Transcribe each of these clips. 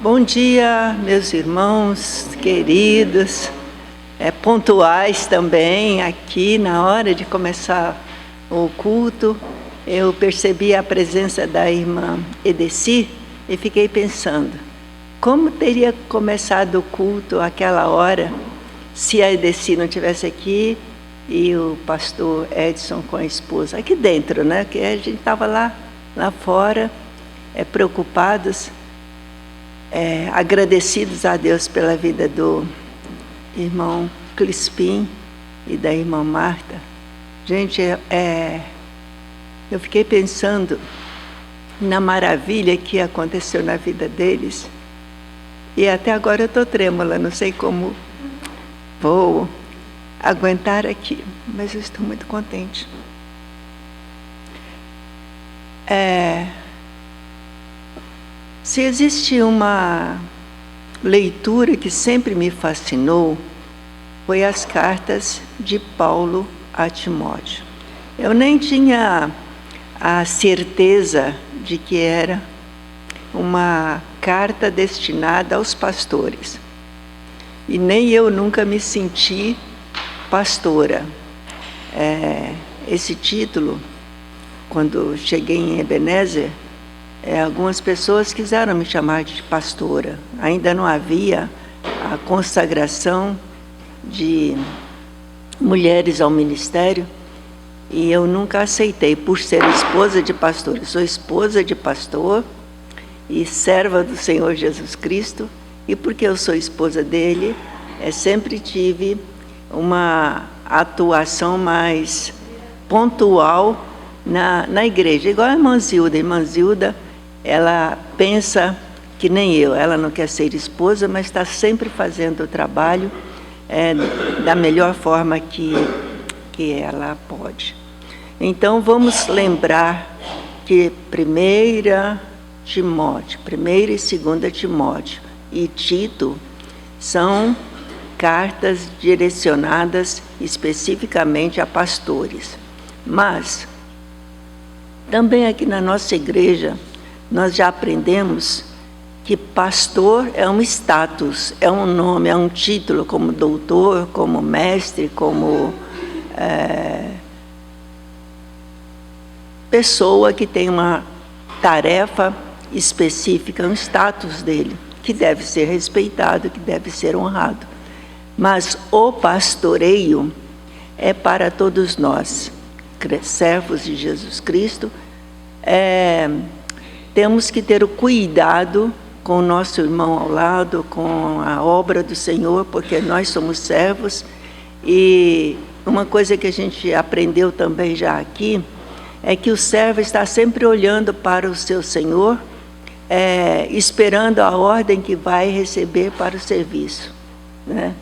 Bom dia, meus irmãos queridos, pontuais também aqui na hora de começar o culto. Eu percebi a presença da irmã Edeci e fiquei pensando, como teria começado o culto àquela hora se a Edeci não estivesse aqui e o pastor Edson com a esposa aqui dentro, né? Que a gente estava lá fora, preocupados, agradecidos a Deus pela vida do irmão Crispim e da irmã Marta. Gente, eu fiquei pensando na maravilha que aconteceu na vida deles e até agora eu estou trêmula, não sei como vou aguentar aqui, mas eu estou muito contente. Se existe uma leitura que sempre me fascinou, foi as cartas de Paulo a Timóteo. Eu nem tinha a certeza de que era uma carta destinada aos pastores. E nem eu nunca me senti pastora. Esse título, quando cheguei em Ebenezer, algumas pessoas quiseram me chamar de pastora. Ainda não havia a consagração de mulheres ao ministério e eu nunca aceitei, por ser esposa de pastor. Eu sou esposa de pastor e serva do Senhor Jesus Cristo, e porque eu sou esposa dele, sempre tive uma atuação mais pontual na igreja, igual a irmã Zilda. A irmã Zilda, ela pensa que nem eu, ela não quer ser esposa, mas está sempre fazendo o trabalho da melhor forma que ela pode. Então vamos lembrar que 1 Timóteo, 1 e 2 Timóteo e Tito são cartas direcionadas especificamente a pastores. Mas também aqui na nossa igreja nós já aprendemos que pastor é um status, é um nome, é um título, como doutor, como mestre, como pessoa que tem uma tarefa específica, um status dele, que deve ser respeitado, que deve ser honrado. Mas o pastoreio é para todos nós, servos de Jesus Cristo. Temos que ter o cuidado com o nosso irmão ao lado, com a obra do Senhor, porque nós somos servos. E uma coisa que a gente aprendeu também já aqui, é que o servo está sempre olhando para o seu Senhor, esperando a ordem que vai receber para o serviço, né?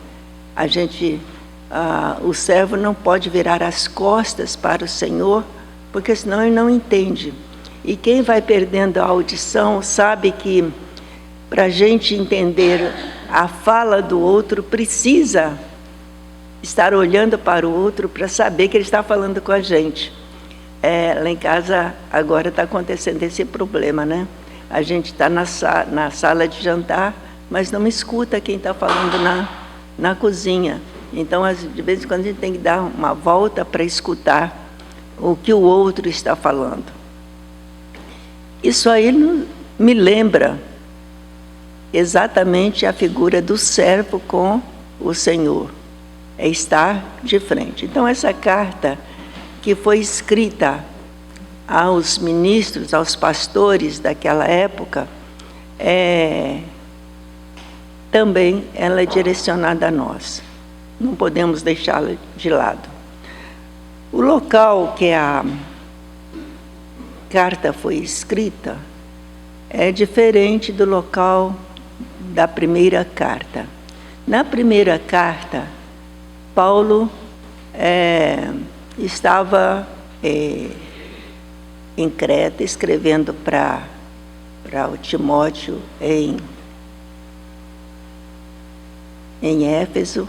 O servo não pode virar as costas para o Senhor, porque senão ele não entende. E quem vai perdendo a audição sabe que para a gente entender a fala do outro, precisa estar olhando para o outro para saber que ele está falando com a gente. Lá em casa agora está acontecendo esse problema, né? A gente está na sala de jantar, mas não escuta quem está falando na cozinha. Então, de vez em quando, a gente tem que dar uma volta para escutar o que o outro está falando. Isso aí me lembra exatamente a figura do servo com o Senhor. É estar de frente. Então, essa carta que foi escrita aos ministros, aos pastores daquela época, também ela é direcionada a nós. Não podemos deixá-la de lado. O local que a carta foi escrita é diferente do local da primeira carta. Na primeira carta, Paulo estava em Creta, escrevendo para o Timóteo em Éfeso.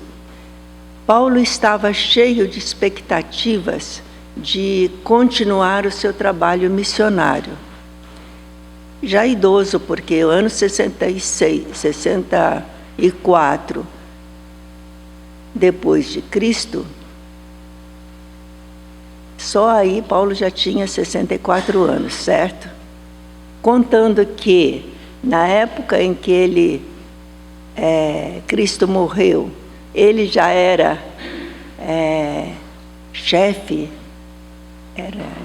Paulo estava cheio de expectativas de continuar o seu trabalho missionário. já idoso, porque o ano 64 depois de Cristo, só aí Paulo já tinha 64 anos, certo? Contando que, na época em que Cristo morreu, ele já era chefe,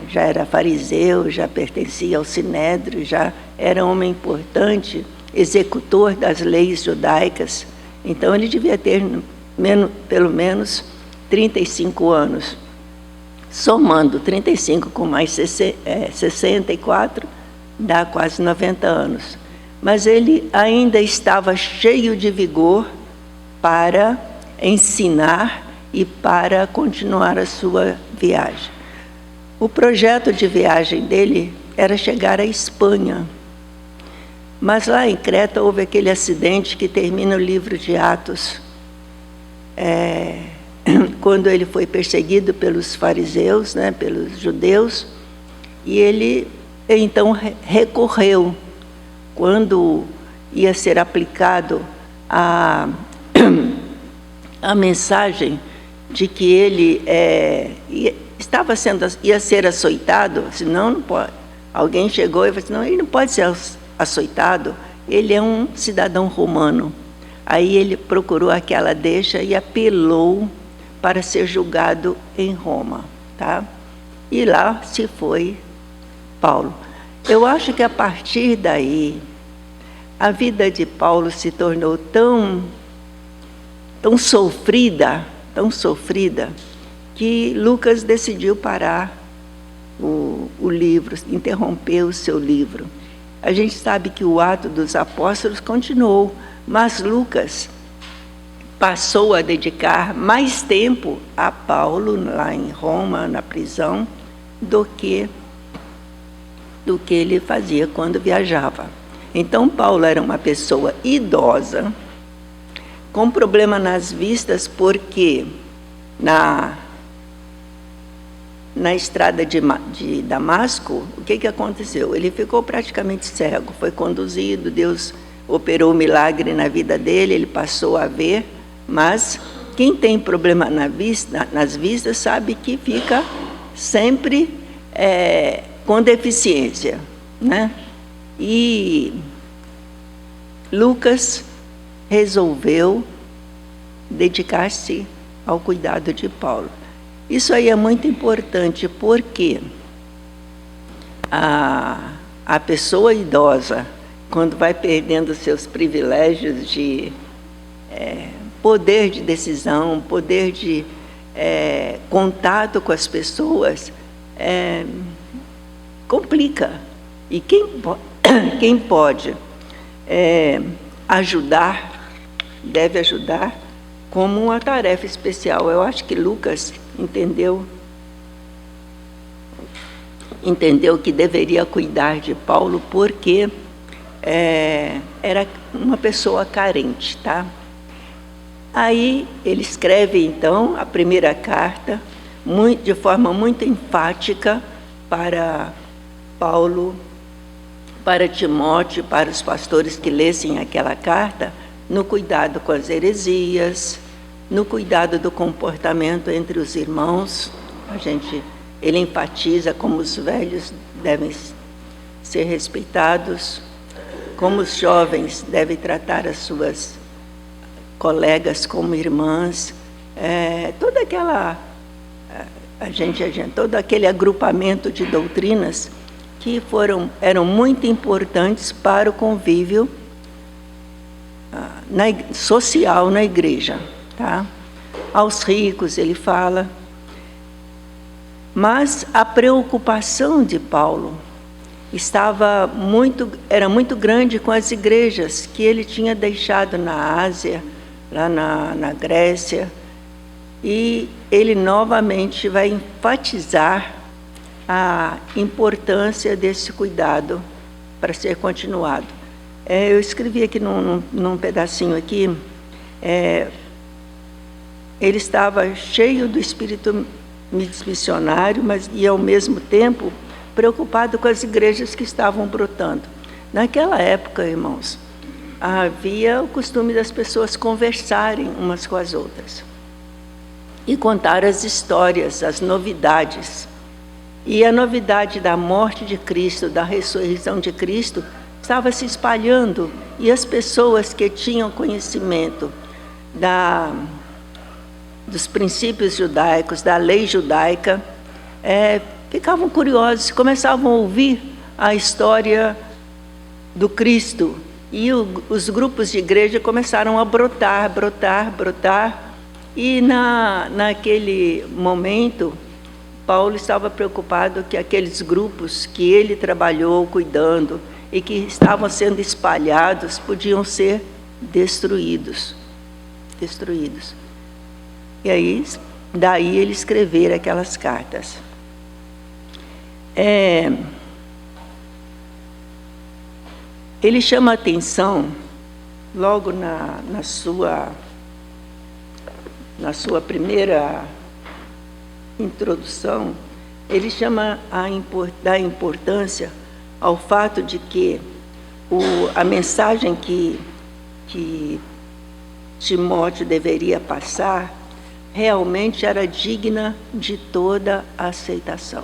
já era fariseu, já pertencia ao Sinédrio, já era homem importante, executor das leis judaicas. Então ele devia ter pelo menos 35 anos. Somando 35 com mais 64, dá quase 90 anos. Mas ele ainda estava cheio de vigor para ensinar e para continuar a sua viagem. O projeto de viagem dele era chegar à Espanha. Mas lá em Creta houve aquele acidente que termina o livro de Atos, quando ele foi perseguido pelos fariseus, pelos judeus, e ele então recorreu, quando ia ser aplicado a mensagem de que ele ia ser açoitado, senão não pode. Alguém chegou e falou assim, não, ele não pode ser açoitado, ele é um cidadão romano. Aí ele procurou aquela deixa e apelou para ser julgado em Roma, tá? E lá se foi Paulo. Eu acho que a partir daí, a vida de Paulo se tornou tão sofrida, que Lucas decidiu parar o livro, interrompeu o seu livro. A gente sabe que o Ato dos Apóstolos continuou, mas Lucas passou a dedicar mais tempo a Paulo, lá em Roma, na prisão, do que ele fazia quando viajava. Então, Paulo era uma pessoa idosa, com problema nas vistas, porque na estrada de Damasco, o que aconteceu? Ele ficou praticamente cego, foi conduzido, Deus operou um milagre na vida dele, ele passou a ver, mas quem tem problema nas vistas sabe que fica sempre com deficiência, né? E Lucas resolveu dedicar-se ao cuidado de Paulo. Isso aí é muito importante, porque a pessoa idosa, quando vai perdendo seus privilégios de poder de decisão, poder de contato com as pessoas, complica. E quem pode ajudar, deve ajudar como uma tarefa especial. Eu acho que Lucas entendeu que deveria cuidar de Paulo, porque era uma pessoa carente, tá? Aí ele escreve, então, a primeira carta, de forma muito enfática para Paulo, para Timóteo, para os pastores que lessem aquela carta, no cuidado com as heresias, no cuidado do comportamento entre os irmãos. Ele enfatiza como os velhos devem ser respeitados, como os jovens devem tratar as suas colegas como irmãs, todo aquele agrupamento de doutrinas que eram muito importantes para o convívio social na igreja, tá? Aos ricos ele fala, mas a preocupação de Paulo era muito grande com as igrejas que ele tinha deixado na Ásia, lá na Grécia, e ele novamente vai enfatizar a importância desse cuidado para ser continuado. Eu escrevi aqui num pedacinho aqui, ele estava cheio do espírito missionário, e ao mesmo tempo preocupado com as igrejas que estavam brotando. Naquela época, irmãos, havia o costume das pessoas conversarem umas com as outras e contar as histórias, as novidades. E a novidade da morte de Cristo, da ressurreição de Cristo, estava se espalhando, e as pessoas que tinham conhecimento dos princípios judaicos, da lei judaica, ficavam curiosos, começavam a ouvir a história do Cristo, e os grupos de igreja começaram a brotar, e naquele momento, Paulo estava preocupado que aqueles grupos que ele trabalhou cuidando e que estavam sendo espalhados podiam ser destruídos. E aí, daí ele escrever aquelas cartas. Ele chama a atenção, logo na sua primeira introdução, ele chama da importância ao fato de que a mensagem que Timóteo deveria passar realmente era digna de toda aceitação.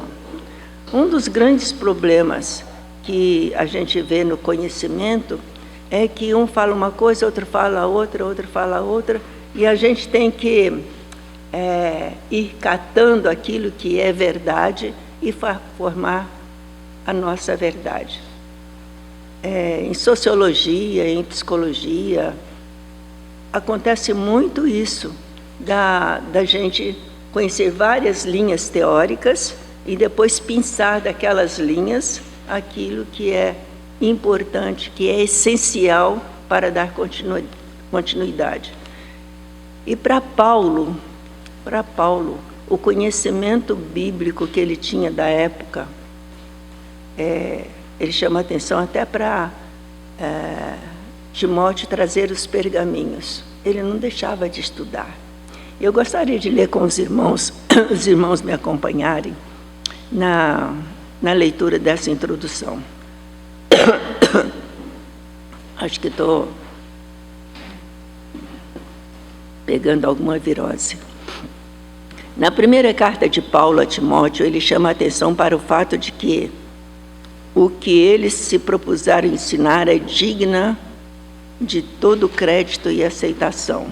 Um dos grandes problemas que a gente vê no conhecimento é que um fala uma coisa, outro fala outra, outro fala outra, e a gente tem que ir catando aquilo que é verdade e formar a nossa verdade. Em sociologia, em psicologia, acontece muito isso, da gente conhecer várias linhas teóricas e depois pensar daquelas linhas aquilo que é importante, que é essencial para dar continuidade. E para Paulo, o conhecimento bíblico que ele tinha da época, ele chama atenção até para Timóteo trazer os pergaminhos. Ele não deixava de estudar. Eu gostaria de ler com os irmãos me acompanharem na leitura dessa introdução. Acho que estou pegando alguma virose. Na primeira carta de Paulo a Timóteo, ele chama a atenção para o fato de que o que eles se propuseram ensinar é digna de todo crédito e aceitação.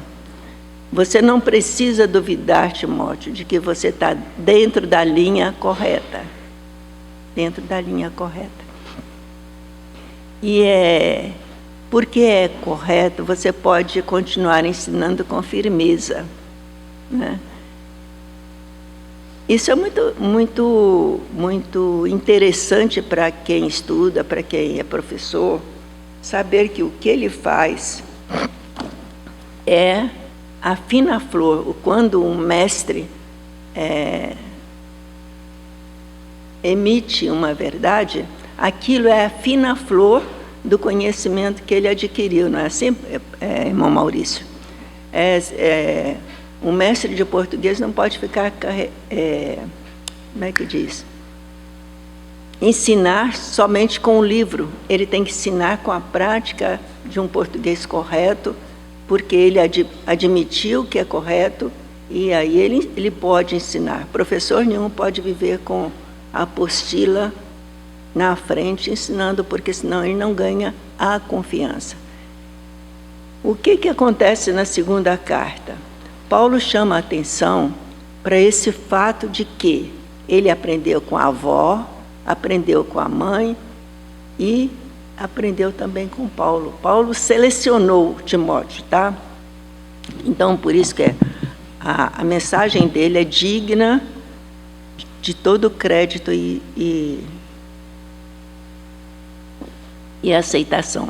Você não precisa duvidar, Timóteo, de que você está dentro da linha correta. Dentro da linha correta. E porque é correto, você pode continuar ensinando com firmeza, né? Isso é muito interessante para quem estuda, para quem é professor, saber que o que ele faz é a fina flor. Quando um mestre emite uma verdade, aquilo é a fina flor do conhecimento que ele adquiriu, não é assim, irmão Maurício? Um mestre de português não pode ficar, como é que diz? Ensinar somente com o livro. Ele tem que ensinar com a prática de um português correto, porque ele admitiu que é correto, e aí ele pode ensinar. Professor nenhum pode viver com a apostila na frente ensinando, porque senão ele não ganha a confiança. O que acontece na segunda carta? Paulo chama a atenção para esse fato de que ele aprendeu com a avó, aprendeu com a mãe e aprendeu também com Paulo. Paulo selecionou Timóteo, tá? Então, por isso que a mensagem dele é digna de todo crédito e aceitação.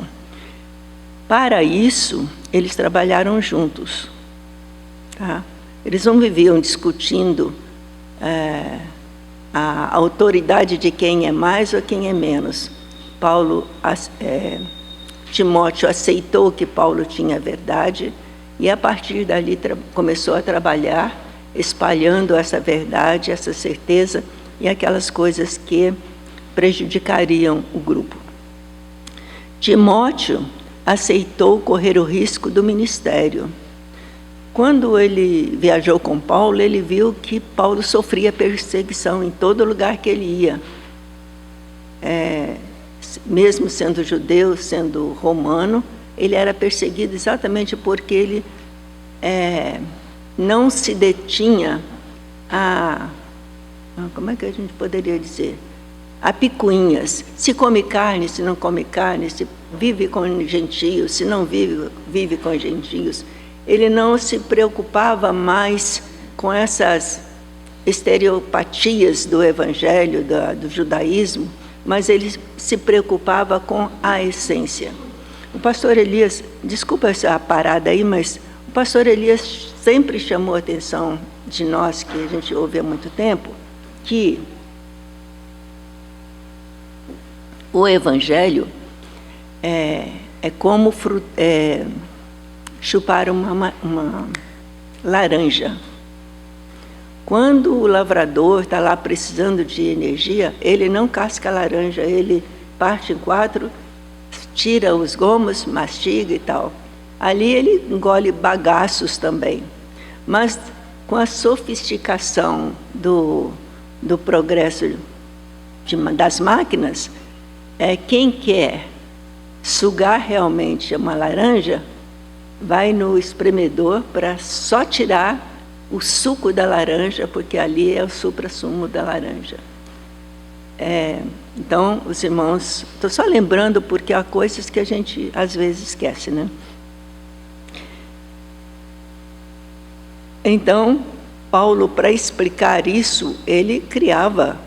Para isso, eles trabalharam juntos. Tá? Eles não viviam discutindo a autoridade de quem é mais ou quem é menos. Timóteo aceitou que Paulo tinha a verdade e, a partir dali, começou a trabalhar, espalhando essa verdade, essa certeza e aquelas coisas que prejudicariam o grupo. Timóteo aceitou correr o risco do ministério. Quando ele viajou com Paulo, ele viu que Paulo sofria perseguição em todo lugar que ele ia. Mesmo sendo judeu, sendo romano, ele era perseguido exatamente porque ele não se detinha como é que a gente poderia dizer? A picuinhas. Se come carne, se não come carne, se vive com gentios, se não vive com gentios. Ele não se preocupava mais com essas estereopatias do evangelho, do judaísmo, mas ele se preocupava com a essência. O pastor Elias, desculpa essa parada aí, mas o pastor Elias sempre chamou a atenção de nós, que a gente ouve há muito tempo, que o evangelho é como chupar uma laranja. Quando o lavrador está lá precisando de energia, ele não casca a laranja, ele parte em 4, tira os gomos, mastiga e tal. Ali ele engole bagaços também. Mas com a sofisticação do progresso das máquinas, quem quer sugar realmente uma laranja, vai no espremedor para só tirar o suco da laranja, porque ali é o suprassumo da laranja. Então, os irmãos, estou só lembrando porque há coisas que a gente às vezes esquece, né? Então, Paulo, para explicar isso, ele criava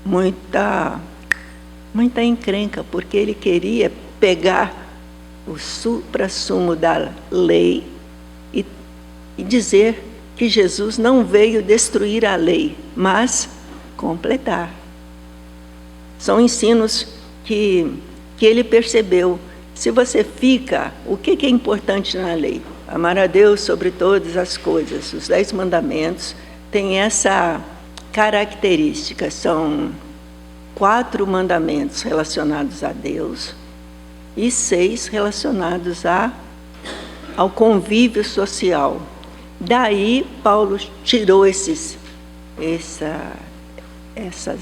muita encrenca, porque ele queria pegar o suprassumo da lei e dizer que Jesus não veio destruir a lei, mas completar. São ensinos que ele percebeu. Se você fica, o que é importante na lei? Amar a Deus sobre todas as coisas. Os 10 mandamentos têm essa característica. São 4 mandamentos relacionados a Deus e 6 relacionados ao convívio social. Daí, Paulo tirou essas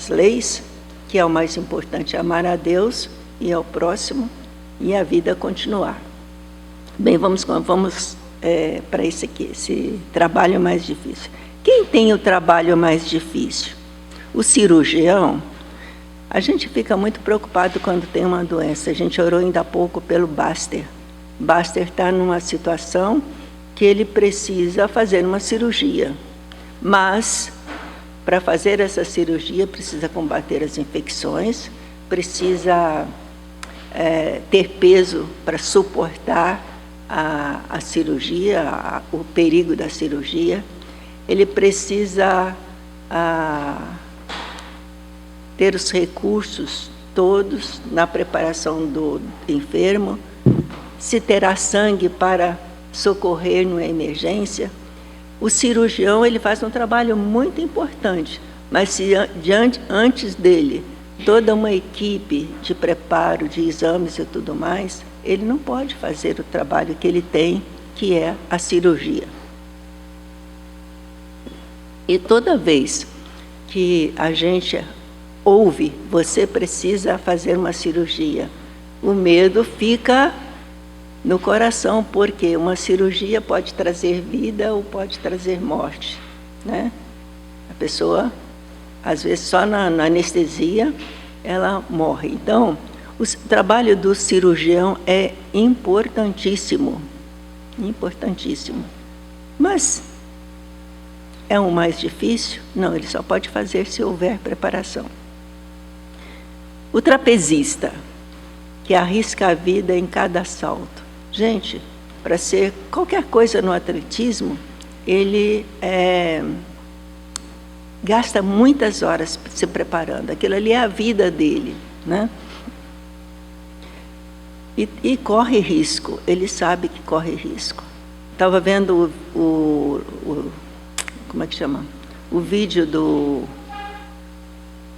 leis, que é o mais importante, amar a Deus e ao próximo, e a vida continuar. Bem, vamos para esse aqui, esse trabalho mais difícil. Quem tem o trabalho mais difícil? O cirurgião. A gente fica muito preocupado quando tem uma doença. A gente orou ainda há pouco pelo Baster. Baster está numa situação que ele precisa fazer uma cirurgia. Mas, para fazer essa cirurgia, precisa combater as infecções, precisa ter peso para suportar a cirurgia, o perigo da cirurgia. Ele precisa ter os recursos todos na preparação do enfermo, se terá sangue para socorrer numa emergência. O cirurgião, ele faz um trabalho muito importante, mas se antes dele toda uma equipe de preparo, de exames e tudo mais, ele não pode fazer o trabalho que ele tem, que é a cirurgia. E toda vez que a gente ouve, você precisa fazer uma cirurgia, o medo fica no coração, porque uma cirurgia pode trazer vida ou pode trazer morte, né? A pessoa, às vezes, só na anestesia, ela morre. Então, o trabalho do cirurgião é importantíssimo, importantíssimo. Mas é o mais difícil? Não, ele só pode fazer se houver preparação. O trapezista, que arrisca a vida em cada salto. Gente, para ser qualquer coisa no atletismo, ele gasta muitas horas se preparando. Aquilo ali é a vida dele, né? E corre risco, ele sabe que corre risco. Estava vendo como é que chama? O vídeo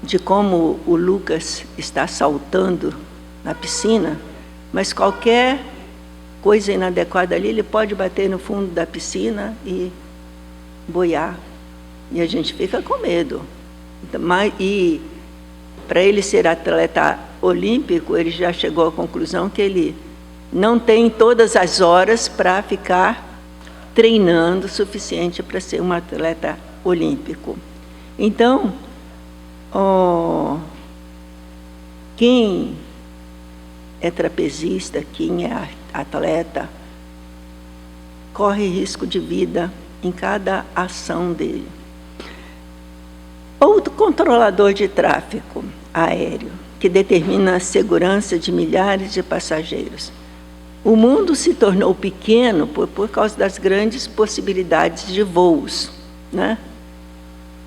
de como o Lucas está saltando na piscina. mas qualquer coisa inadequada ali, ele pode bater no fundo da piscina e boiar. E a gente fica com medo. E para ele ser atleta olímpico, ele já chegou à conclusão que ele não tem todas as horas para ficar treinando o suficiente para ser um atleta olímpico. Então, quem é trapezista, quem é atleta, corre risco de vida em cada ação dele. Ou do controlador de tráfego aéreo, que determina a segurança de milhares de passageiros. O mundo se tornou pequeno por causa das grandes possibilidades de voos, né?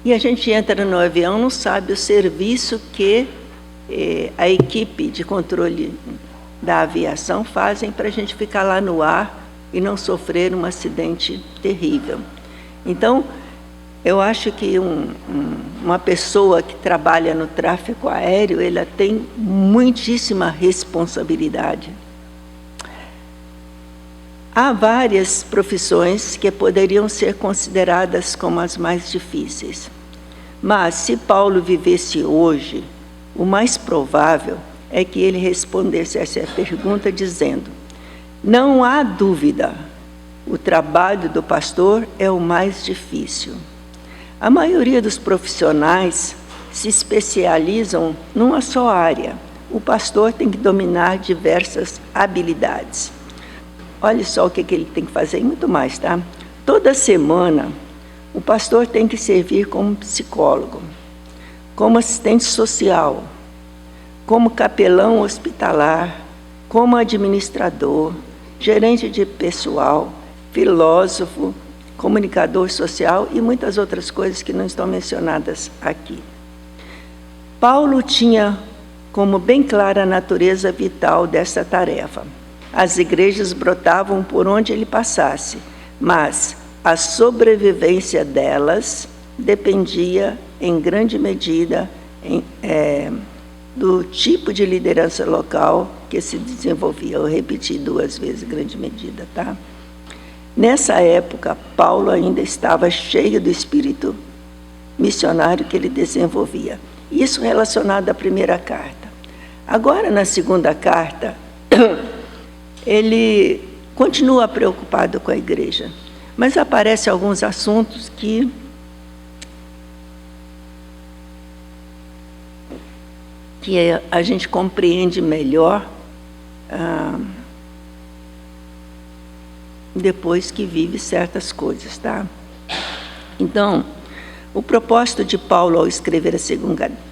E a gente entra no avião, não sabe o serviço que a equipe de controle da aviação fazem para a gente ficar lá no ar e não sofrer um acidente terrível. Então, eu acho que uma pessoa que trabalha no tráfego aéreo, ela tem muitíssima responsabilidade. Há várias profissões que poderiam ser consideradas como as mais difíceis. Mas, se Paulo vivesse hoje, o mais provável é que ele respondesse essa pergunta dizendo: não há dúvida, o trabalho do pastor é o mais difícil. A maioria dos profissionais se especializam numa só área. O pastor tem que dominar diversas habilidades. Olha só o que ele tem que fazer e muito mais, tá? Toda semana, o pastor tem que servir como psicólogo, como assistente social, como capelão hospitalar, como administrador, gerente de pessoal, filósofo, comunicador social e muitas outras coisas que não estão mencionadas aqui. Paulo tinha como bem clara a natureza vital dessa tarefa. As igrejas brotavam por onde ele passasse, mas a sobrevivência delas dependia, em grande medida, do tipo de liderança local que se desenvolvia. Eu repeti 2 vezes, grande medida, tá? Nessa época, Paulo ainda estava cheio do espírito missionário que ele desenvolvia. Isso relacionado à primeira carta. Agora, na segunda carta, ele continua preocupado com a igreja, mas aparecem alguns assuntos que a gente compreende melhor depois que vive certas coisas, tá? Então, o propósito de Paulo ao escrever a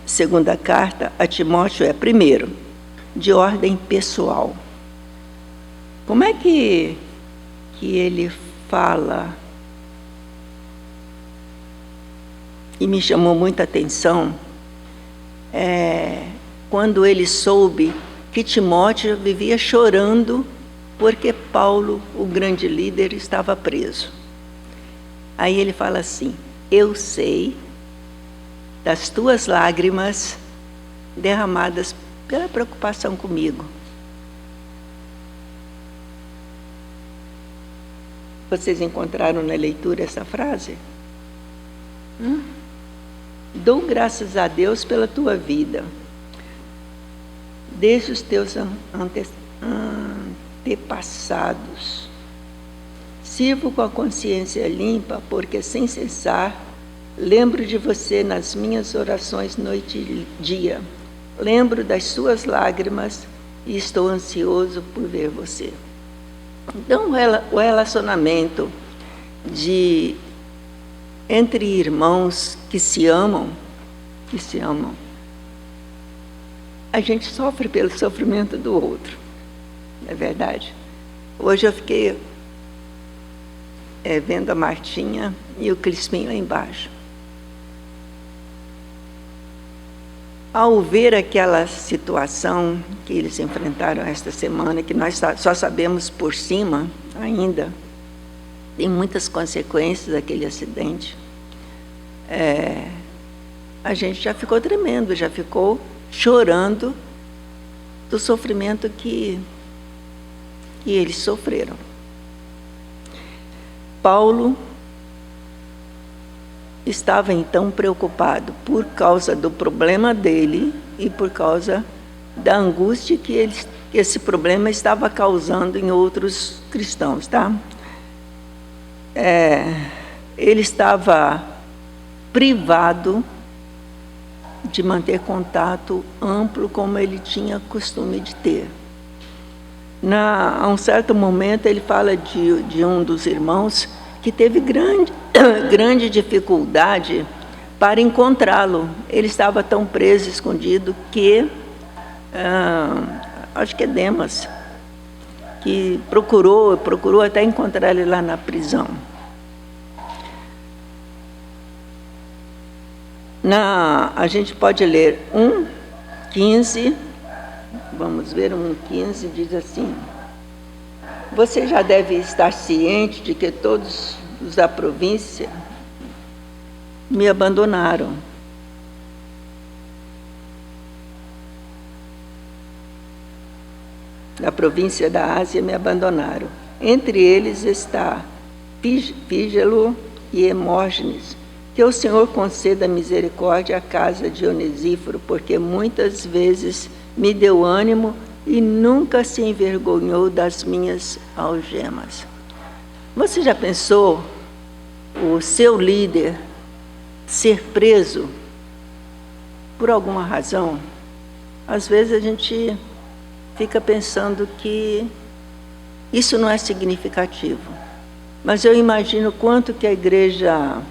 segunda carta a Timóteo é, primeiro, de ordem pessoal. Como é que ele fala? E me chamou muita atenção quando ele soube que Timóteo vivia chorando porque Paulo, o grande líder, estava preso. Aí ele fala assim: eu sei das tuas lágrimas derramadas pela preocupação comigo. Vocês encontraram na leitura essa frase? Dou graças a Deus pela tua vida, desde os teus antepassados. Sirvo com a consciência limpa, porque sem cessar lembro de você nas minhas orações noite e dia. Lembro das suas lágrimas e estou ansioso por ver você. Então, o relacionamento entre irmãos que se amam, a gente sofre pelo sofrimento do outro, não é verdade? Hoje eu fiquei vendo a Martinha e o Crispim lá embaixo. Ao ver aquela situação que eles enfrentaram esta semana, que nós só sabemos por cima ainda, tem muitas consequências daquele acidente, a gente já ficou tremendo, já ficou chorando do sofrimento que que eles sofreram. Paulo estava então preocupado por causa do problema dele e por causa da angústia que esse problema estava causando em outros cristãos, tá? Ele estava privado de manter contato amplo como ele tinha costume de ter. A um certo momento ele fala de um dos irmãos que teve grande dificuldade para encontrá-lo. Ele estava tão preso, escondido, que acho que é Demas, que procurou até encontrar ele lá na prisão. A gente pode ler 1:15, vamos ver, 1:15 diz assim: você já deve estar ciente de que todos os da província me abandonaram. Da província da Ásia me abandonaram. Entre eles está Fígelo e Hermógenes. Que o Senhor conceda misericórdia à casa de Onesíforo, porque muitas vezes me deu ânimo e nunca se envergonhou das minhas algemas. Você já pensou o seu líder ser preso por alguma razão? Às vezes a gente fica pensando que isso não é significativo. Mas eu imagino quanto que a igreja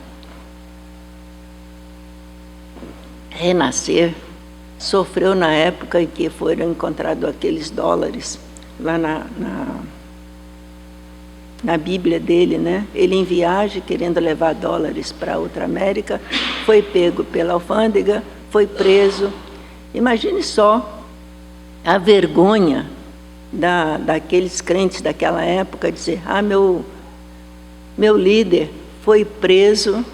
Renascer sofreu na época em que foram encontrados aqueles dólares lá na Bíblia dele, né? Ele em viagem, querendo levar dólares para outra América, foi pego pela alfândega, foi preso. Imagine só a vergonha daqueles crentes daquela época, dizer, meu líder foi preso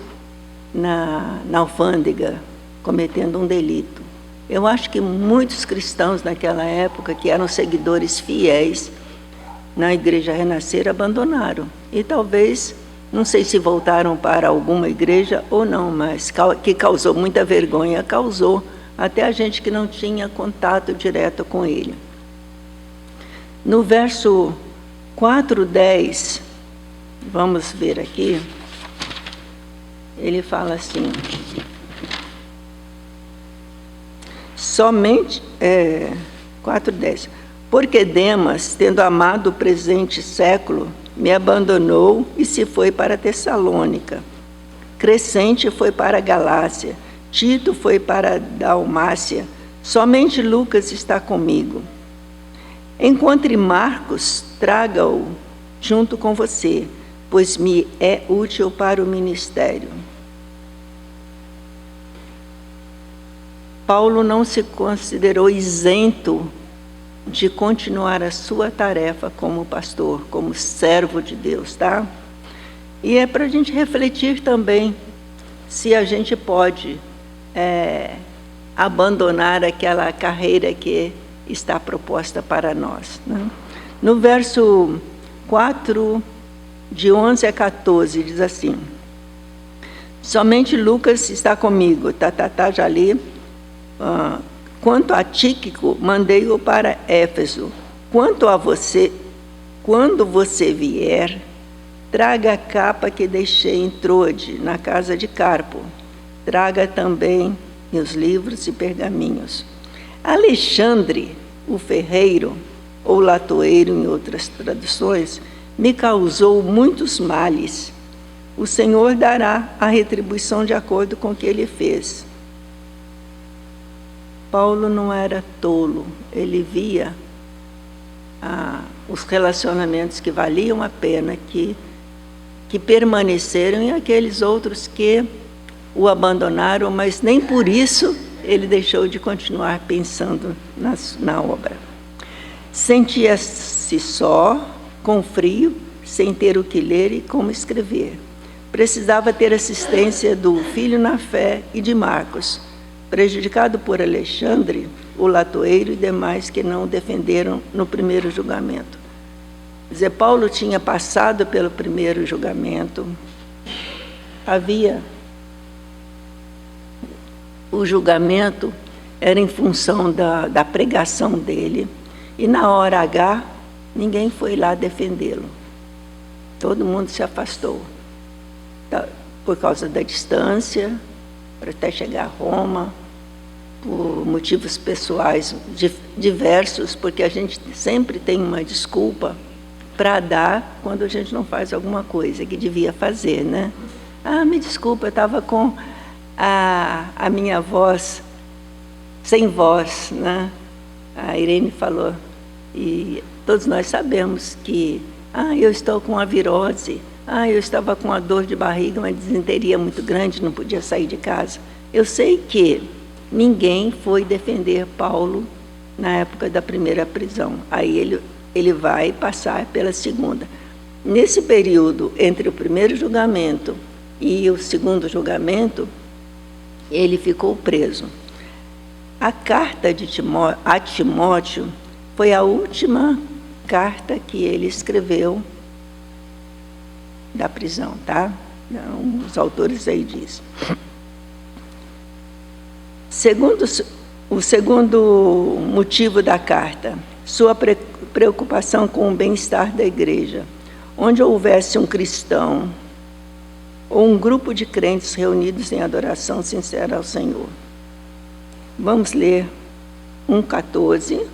na alfândega, cometendo um delito. Eu acho que muitos cristãos naquela época, que eram seguidores fiéis na Igreja Renascer, abandonaram. E talvez, não sei se voltaram para alguma igreja ou não, mas que causou muita vergonha, causou até a gente que não tinha contato direto com ele. No verso 4:10, vamos ver aqui, ele fala assim: somente, 4:10, porque Demas, tendo amado o presente século, me abandonou e se foi para Tessalônica. Crescente foi para a Galácia, Tito foi para a Dalmácia, somente Lucas está comigo. Encontre Marcos, traga-o junto com você, pois me é útil para o ministério. Paulo não se considerou isento de continuar a sua tarefa como pastor, como servo de Deus, tá? E é para a gente refletir também se a gente pode abandonar aquela carreira que está proposta para nós, né? No verso 4, de 11 a 14, diz assim: somente Lucas está comigo, já li. Quanto a Tíquico, mandei-o para Éfeso. Quanto a você, quando você vier, traga a capa que deixei em Troade, na casa de Carpo. Traga também os livros e pergaminhos. Alexandre, o ferreiro, ou latoeiro em outras traduções, me causou muitos males. O Senhor dará a retribuição de acordo com o que ele fez. Paulo não era tolo, ele via os relacionamentos que valiam a pena, que permaneceram, e aqueles outros que o abandonaram, mas nem por isso ele deixou de continuar pensando na obra. Sentia-se só, com frio, sem ter o que ler e como escrever. Precisava ter assistência do filho na fé e de Marcos, prejudicado por Alexandre, o latoeiro, e demais que não o defenderam no primeiro julgamento. Quer dizer, Paulo tinha passado pelo primeiro julgamento, o julgamento era em função da pregação dele, e na hora H, ninguém foi lá defendê-lo. Todo mundo se afastou, por causa da distância, para até chegar a Roma, por motivos pessoais diversos, porque a gente sempre tem uma desculpa para dar quando a gente não faz alguma coisa que devia fazer, né? Me desculpa, eu estava com a minha voz sem voz, né? A Irene falou, e todos nós sabemos que eu estou com a virose, eu estava com a dor de barriga, uma disenteria muito grande, não podia sair de casa. Eu sei que ninguém foi defender Paulo na época da primeira prisão. Aí ele vai passar pela segunda. Nesse período entre o primeiro julgamento e o segundo julgamento, ele ficou preso. A carta a Timóteo foi a última carta que ele escreveu da prisão, tá? Os autores aí dizem. O segundo motivo da carta, sua preocupação com o bem-estar da igreja. Onde houvesse um cristão ou um grupo de crentes reunidos em adoração sincera ao Senhor. Vamos ler 1,14.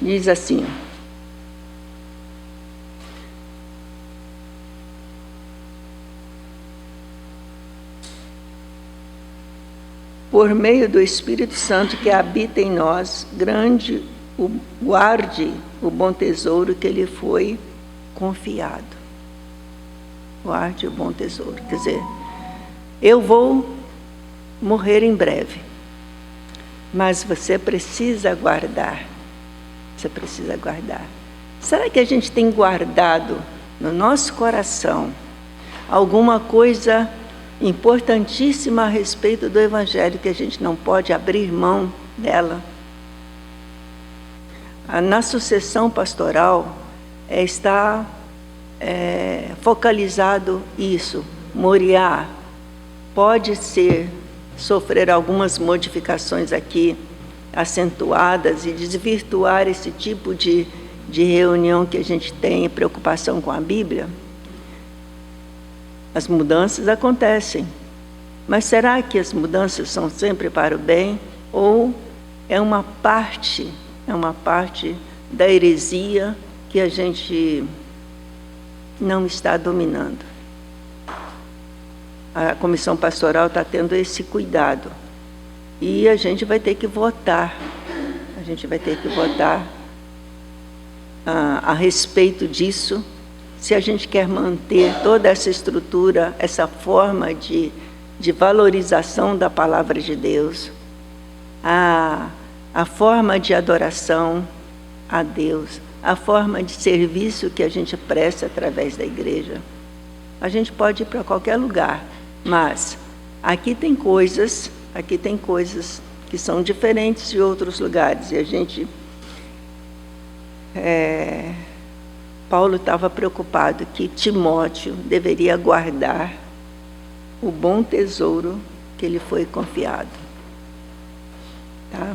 Diz assim: por meio do Espírito Santo que habita em nós, guarde o bom tesouro que lhe foi confiado. Guarde o bom tesouro. Quer dizer, eu vou morrer em breve, mas você precisa guardar. Você precisa guardar. Será que a gente tem guardado no nosso coração alguma coisa importantíssima a respeito do Evangelho que a gente não pode abrir mão dela? Na sucessão pastoral está focalizado isso. Moriá pode sofrer algumas modificações aqui, acentuadas, e desvirtuar esse tipo de reunião que a gente tem, preocupação com a Bíblia. As mudanças acontecem, mas será que as mudanças são sempre para o bem? Ou é uma parte da heresia que a gente não está dominando? A comissão pastoral está tendo esse cuidado. E a gente vai ter que votar. A gente vai ter que votar a respeito disso, se a gente quer manter toda essa estrutura, essa forma de valorização da palavra de Deus, a forma de adoração a Deus, a forma de serviço que a gente presta através da igreja. A gente pode ir para qualquer lugar, mas aqui tem coisas que são diferentes de outros lugares. E a gente... Paulo estava preocupado que Timóteo deveria guardar o bom tesouro que lhe foi confiado. Tá?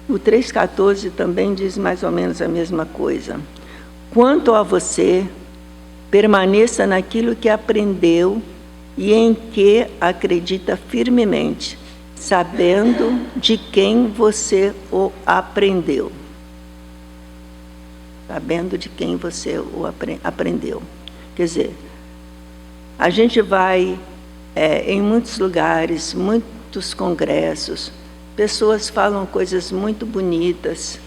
O 3,14 também diz mais ou menos a mesma coisa. Quanto a você, permaneça naquilo que aprendeu e em que acredita firmemente, sabendo de quem você o aprendeu. Sabendo de quem você o aprendeu. Quer dizer, a gente vai em muitos lugares, muitos congressos, pessoas falam coisas muito bonitas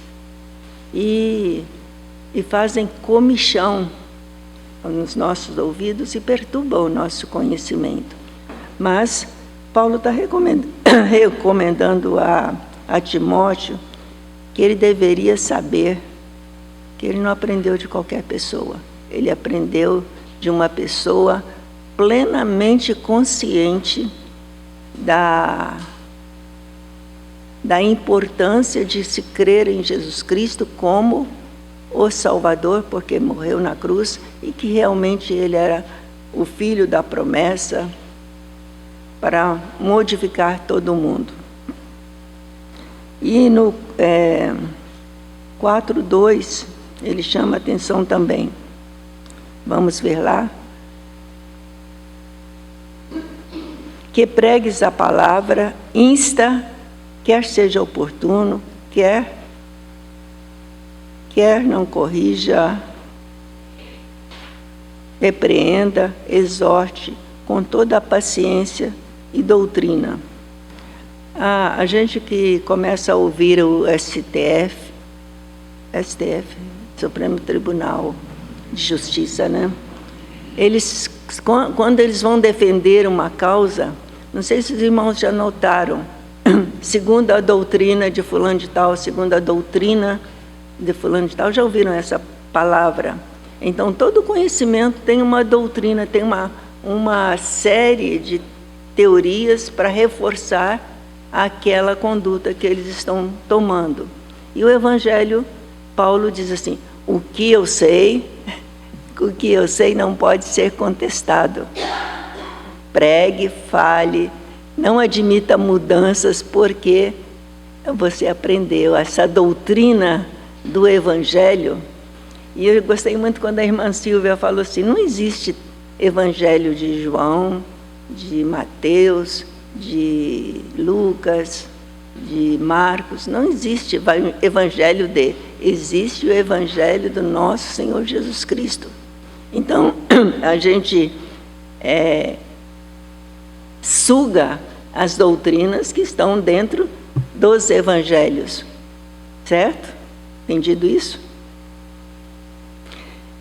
e fazem comichão nos nossos ouvidos e perturbam o nosso conhecimento. Mas Paulo está recomendando a Timóteo que ele deveria saber que ele não aprendeu de qualquer pessoa. Ele aprendeu de uma pessoa plenamente consciente da importância de se crer em Jesus Cristo como o Salvador, porque morreu na cruz, e que realmente Ele era o Filho da promessa para modificar todo o mundo. E no 4:2, ele chama a atenção também. Vamos ver lá. Que pregues a palavra, insta, quer seja oportuno, quer não corrija, repreenda, exorte, com toda a paciência e doutrina. A gente que começa a ouvir o STF, Supremo Tribunal de Justiça, né? Eles, quando eles vão defender uma causa, não sei se os irmãos já notaram, segundo a doutrina de fulano de tal, segundo a doutrina de fulano de tal, já ouviram essa palavra? Então, todo conhecimento tem uma doutrina, tem uma série de teorias para reforçar aquela conduta que eles estão tomando. E o Evangelho, Paulo diz assim, o que eu sei não pode ser contestado. Pregue, fale, não admita mudanças, porque você aprendeu essa doutrina do Evangelho. E eu gostei muito quando a irmã Silvia falou assim, não existe Evangelho de João, de Mateus, de Lucas, de Marcos, não existe Evangelho existe o Evangelho do nosso Senhor Jesus Cristo. Então, a gente suga as doutrinas que estão dentro dos Evangelhos, certo? Entendido isso?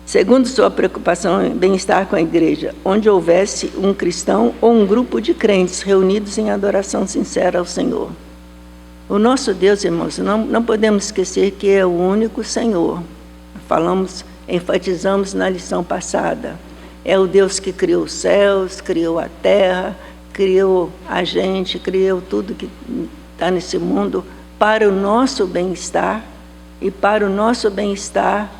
Segundo sua preocupação em bem-estar com a igreja, onde houvesse um cristão ou um grupo de crentes reunidos em adoração sincera ao Senhor. O nosso Deus, irmãos, não podemos esquecer que é o único Senhor. Enfatizamos na lição passada. É o Deus que criou os céus, criou a terra, criou a gente, criou tudo que está nesse mundo para o nosso bem-estar. E para o nosso bem-estar,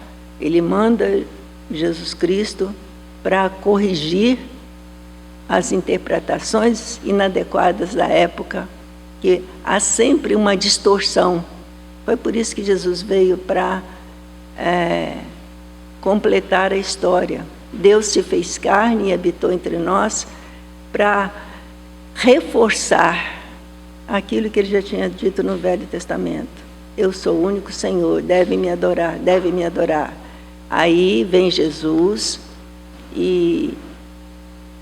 Ele manda Jesus Cristo para corrigir as interpretações inadequadas da época, que há sempre uma distorção. Foi por isso que Jesus veio para completar a história. Deus se fez carne e habitou entre nós para reforçar aquilo que Ele já tinha dito no Velho Testamento. Eu sou o único Senhor, deve me adorar. Aí vem Jesus e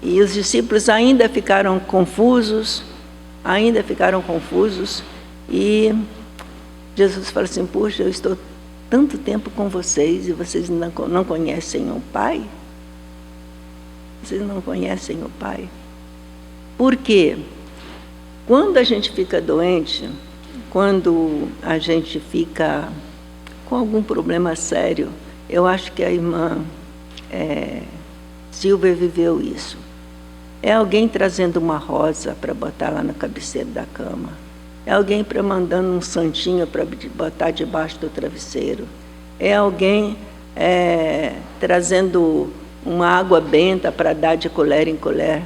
os discípulos ainda ficaram confusos, e Jesus fala assim, puxa, eu estou tanto tempo com vocês e vocês não conhecem o Pai? Vocês não conhecem o Pai? Por quê? Quando a gente fica doente, quando a gente fica com algum problema sério, eu acho que a irmã Silvia viveu isso. É alguém trazendo uma rosa para botar lá na cabeceira da cama. É alguém mandando um santinho para botar debaixo do travesseiro. É alguém trazendo uma água benta para dar de colher em colher.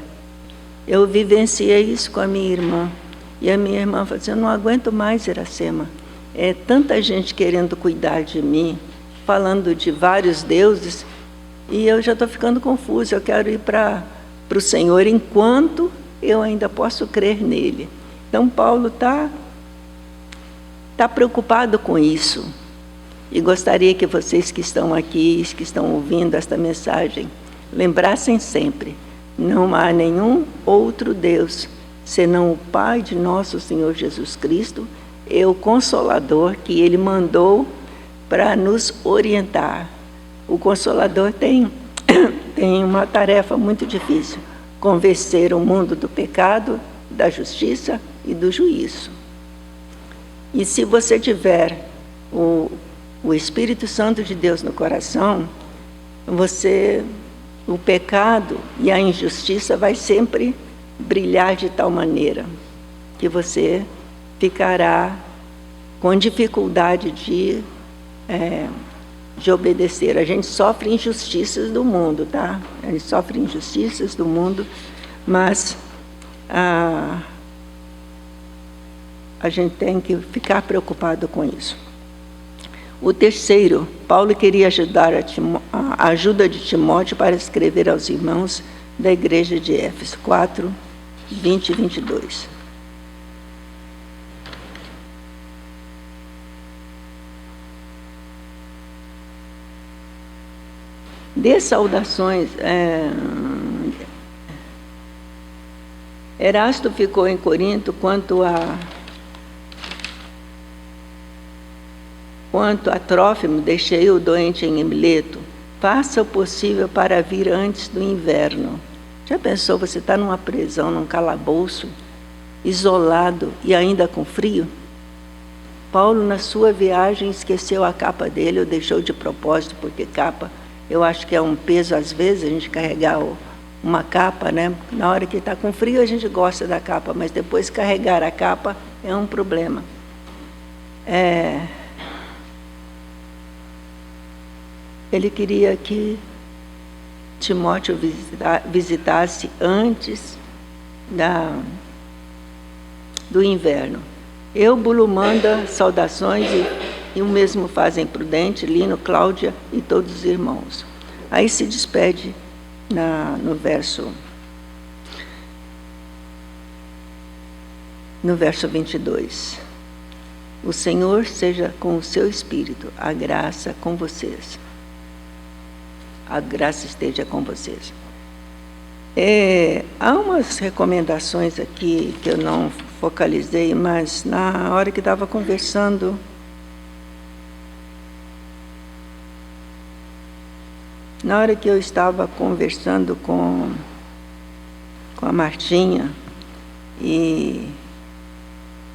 Eu vivenciei isso com a minha irmã. E a minha irmã falou assim, eu não aguento mais, Iracema. É tanta gente querendo cuidar de mim, falando de vários deuses, e eu já estou ficando confusa. Eu quero ir para o Senhor enquanto eu ainda posso crer nele. Então, Paulo está preocupado com isso. E gostaria que vocês que estão aqui, que estão ouvindo esta mensagem, lembrassem sempre, não há nenhum outro Deus, senão o Pai de nosso Senhor Jesus Cristo, é o Consolador que Ele mandou para nos orientar. O Consolador tem uma tarefa muito difícil, convencer o mundo do pecado, da justiça e do juízo. E se você tiver o Espírito Santo de Deus no coração, o pecado e a injustiça vai sempre brilhar de tal maneira que você ficará com dificuldade de obedecer. A gente sofre injustiças do mundo, tá? A gente sofre injustiças do mundo, mas a gente tem que ficar preocupado com isso. O terceiro, Paulo queria a ajuda de Timóteo para escrever aos irmãos da igreja de Éfeso, 4, 20 e 22. Dê saudações. Erasto ficou em Corinto quanto a Trófimo, deixei o doente em Mileto. Faça o possível para vir antes do inverno. Já pensou, você está numa prisão, num calabouço, isolado e ainda com frio? Paulo, na sua viagem, esqueceu a capa dele, ou deixou de propósito, porque capa, eu acho que é um peso, às vezes, a gente carregar uma capa, né? Na hora que está com frio, a gente gosta da capa, mas depois carregar a capa é um problema. Ele queria que Timóteo visitasse antes do inverno. Eubulo manda saudações e o mesmo fazem Prudente, Lino, Cláudia e todos os irmãos. Aí se despede no verso 22. O Senhor seja com o seu espírito, a graça com vocês. A graça esteja com vocês. Há umas recomendações aqui que eu não focalizei, mas na hora que estava conversando, com a Martinha, e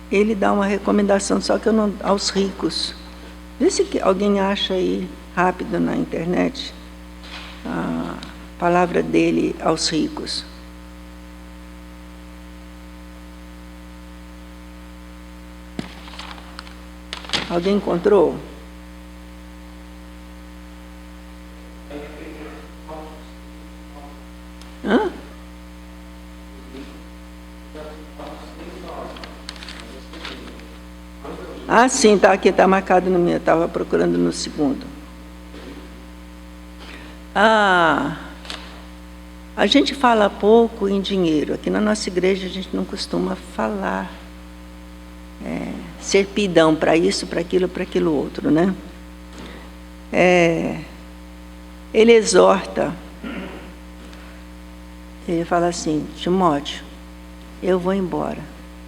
ele dá uma recomendação, só que eu não, aos ricos. Vê se alguém acha aí rápido na internet a palavra dele aos ricos. Alguém encontrou? Hã? Ah, sim, tá aqui, está marcado no meu, eu estava procurando no segundo. A gente fala pouco em dinheiro. Aqui na nossa igreja a gente não costuma falar, serpidão para isso, para aquilo outro, né? Ele exorta, ele fala assim: Timóteo, eu vou embora,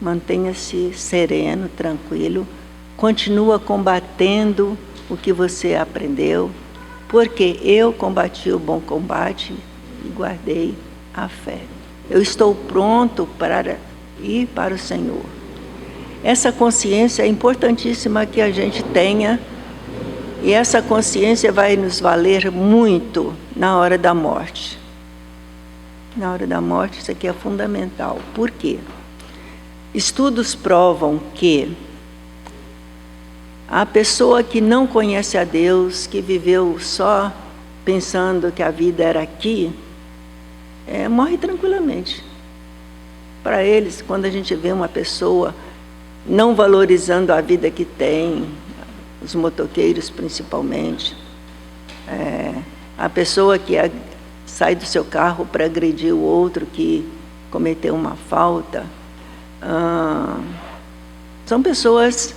mantenha-se sereno, tranquilo, continua combatendo o que você aprendeu, porque eu combati o bom combate e guardei a fé. Eu estou pronto para ir para o Senhor. Essa consciência é importantíssima que a gente tenha, e essa consciência vai nos valer muito na hora da morte. Na hora da morte, isso aqui é fundamental. Por quê? Estudos provam que a pessoa que não conhece a Deus, que viveu só pensando que a vida era aqui, morre tranquilamente. Para eles, quando a gente vê uma pessoa não valorizando a vida que tem, os motoqueiros principalmente, a pessoa que sai do seu carro para agredir o outro que cometeu uma falta, são pessoas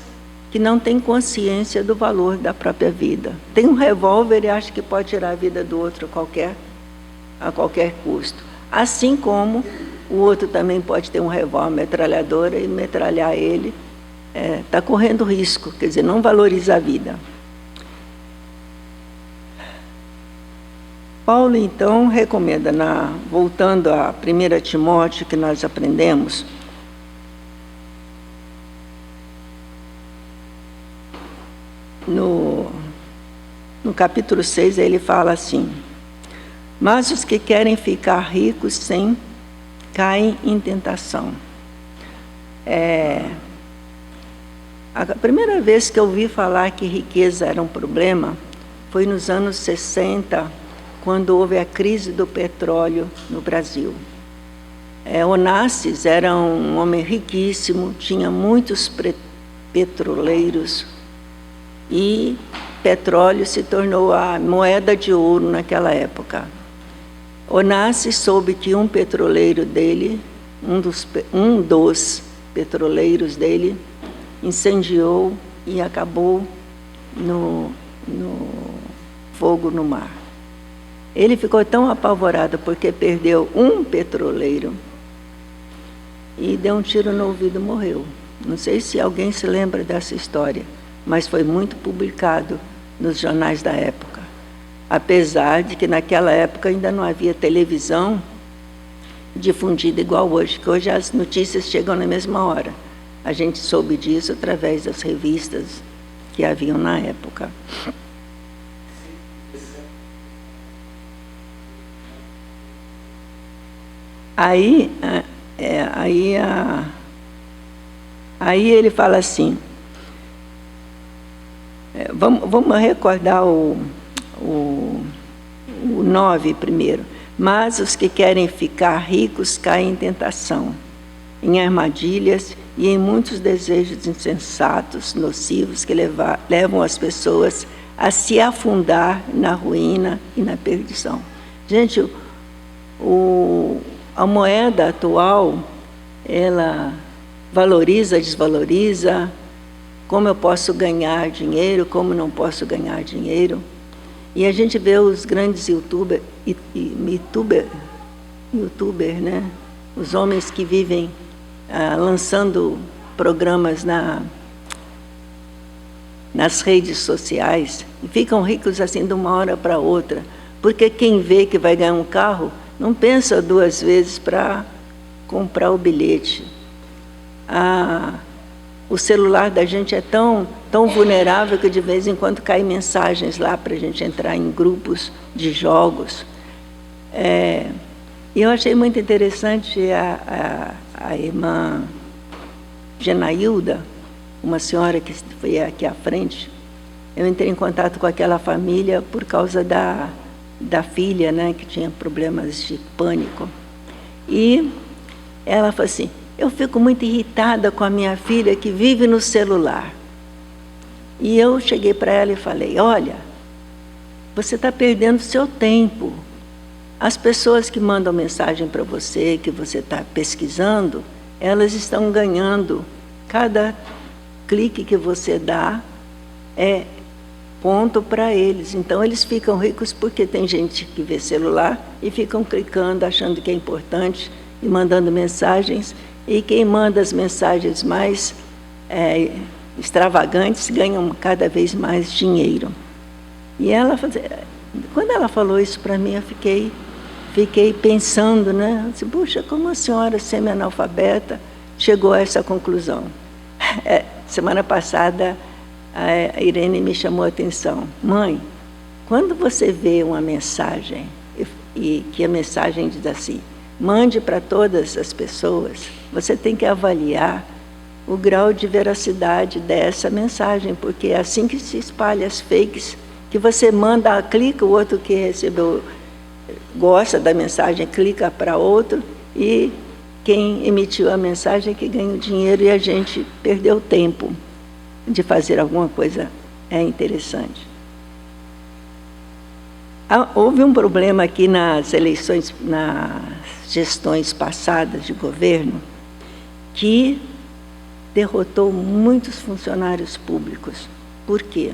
que não têm consciência do valor da própria vida. Tem um revólver e acha que pode tirar a vida do outro a qualquer custo. Assim como o outro também pode ter um revólver, metralhadora, e metralhar ele, está correndo risco, quer dizer, não valoriza a vida. Paulo, então, recomenda, voltando a 1 Timóteo, que nós aprendemos, no capítulo 6, ele fala assim: mas os que querem ficar ricos caem em tentação. A primeira vez que eu ouvi falar que riqueza era um problema foi nos anos 60, quando houve a crise do petróleo no Brasil. Onassis era um homem riquíssimo, tinha muitos petroleiros e petróleo se tornou a moeda de ouro naquela época. Onassis soube que um petroleiro dele, um dos petroleiros dele, incendiou e acabou no fogo no mar. Ele ficou tão apavorado porque perdeu um petroleiro e deu um tiro no ouvido e morreu. Não sei se alguém se lembra dessa história, mas foi muito publicado nos jornais da época. Apesar de que naquela época ainda não havia televisão difundida igual hoje, que hoje as notícias chegam na mesma hora. A gente soube disso através das revistas que haviam na época. Aí ele fala assim, vamos recordar o 9 primeiro. Mas os que querem ficar ricos caem em tentação, em armadilhas e em muitos desejos insensatos, nocivos, que levam as pessoas a se afundar na ruína e na perdição. Gente, a moeda atual, ela valoriza, desvaloriza, como eu posso ganhar dinheiro, como não posso ganhar dinheiro. E a gente vê os grandes youtubers, né? Os homens que vivem lançando programas nas redes sociais e ficam ricos assim de uma hora para outra, porque quem vê que vai ganhar um carro não pensa duas vezes para comprar o bilhete. O celular da gente é tão vulnerável que de vez em quando caem mensagens lá para a gente entrar em grupos de jogos. E eu achei muito interessante a irmã Genailda, uma senhora que foi aqui à frente. Eu entrei em contato com aquela família por causa da filha, né, que tinha problemas de pânico. E ela falou assim, eu fico muito irritada com a minha filha que vive no celular. E eu cheguei para ela e falei, olha, você está perdendo seu tempo. As pessoas que mandam mensagem para você, que você está pesquisando, elas estão ganhando. Cada clique que você dá é ponto para eles. Então, eles ficam ricos porque tem gente que vê celular e ficam clicando, achando que é importante e mandando mensagens. E quem manda as mensagens mais extravagantes ganham cada vez mais dinheiro. E quando ela falou isso para mim, eu fiquei pensando, né? Eu disse, puxa, como a senhora semi-analfabeta chegou a essa conclusão? Semana passada, a Irene me chamou a atenção. Mãe, quando você vê uma mensagem, e que a mensagem diz assim, mande para todas as pessoas, você tem que avaliar o grau de veracidade dessa mensagem, porque é assim que se espalha as fakes, que você manda, clica, o outro que recebeu gosta da mensagem, clica para outro, e quem emitiu a mensagem é que ganha o dinheiro, e a gente perdeu tempo de fazer alguma coisa interessante. Houve um problema aqui nas eleições, nas gestões passadas de governo, que derrotou muitos funcionários públicos. Por quê?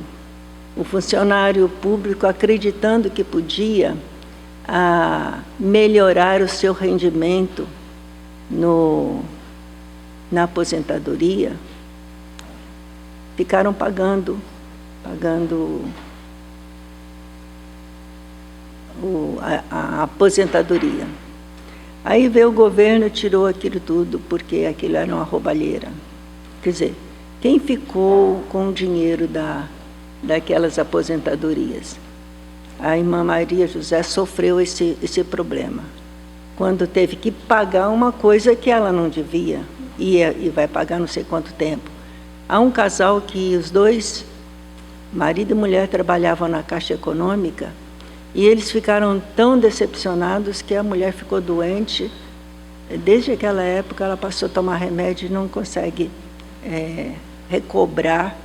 O funcionário público, acreditando que podia melhorar o seu rendimento na aposentadoria, ficaram pagando a aposentadoria. Aí veio o governo e tirou aquilo tudo, porque aquilo era uma roubalheira. Quer dizer, quem ficou com o dinheiro daquelas aposentadorias? A irmã Maria José sofreu esse problema, quando teve que pagar uma coisa que ela não devia, e vai pagar não sei quanto tempo. Há um casal que os dois, marido e mulher, trabalhavam na Caixa Econômica, e eles ficaram tão decepcionados que a mulher ficou doente. Desde aquela época ela passou a tomar remédio e não consegue recobrar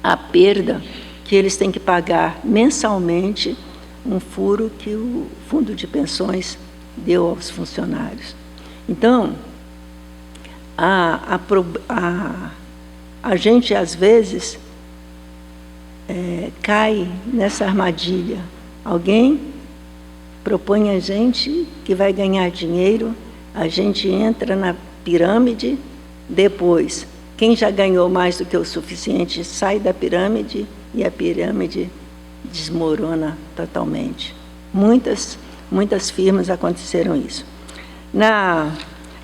a perda que eles têm que pagar mensalmente, um furo que o fundo de pensões deu aos funcionários. Então, a gente às vezes cai nessa armadilha. Alguém propõe a gente que vai ganhar dinheiro, a gente entra na pirâmide, depois quem já ganhou mais do que o suficiente sai da pirâmide e a pirâmide desmorona totalmente. Muitas firmas aconteceram isso.